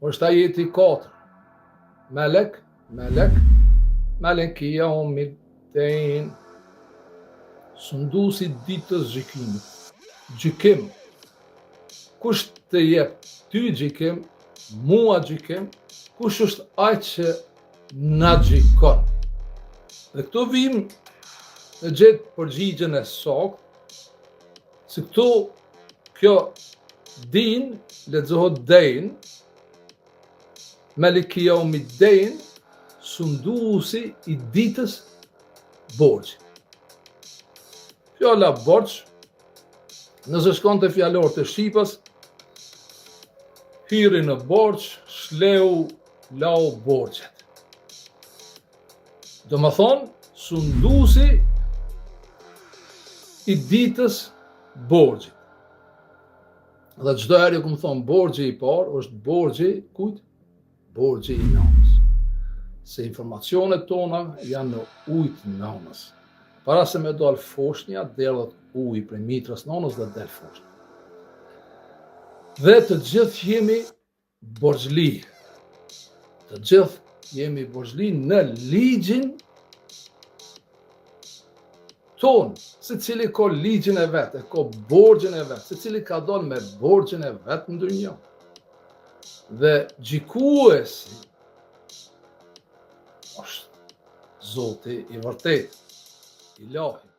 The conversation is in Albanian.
është ajeti 4. Meleki yawmiddin, sunduesi ditës gjykimit. Gjykim. Kush të jep ty gjykim, mua gjykim, kush është ai që na gjykon? Dhe këtu vim në gjetë përgjigjen e saktë, se këtu kjo din lexohet dein, Meleki yawmiddin, sunduesi i ditës borxhi. Fjala borxh, nëse shkon te fjalorët e shqipas, hyri në borxh, shleu lau borxhet. Do më thonë, sunduesi i ditës borxhit. Dhe çdo herë ku më thonë borxhi i parë, është borxhi kujt? Borxhi i nanës. Se informacionet tona janë në ujë të nanës. Para se me dal foshnja, derdhet uji prej mitras nanës dhe del foshnja. Dhe të gjithë jemi borxhli. Të gjithë jemi borxhli në ligjin ton, se cili ka ligjin e vetë, ka borxhin e vetë, se cili ka dalë me borxhin e vetë në dynjë. Dhe gjykuesi është Zoti i vërtetë, Ilahi.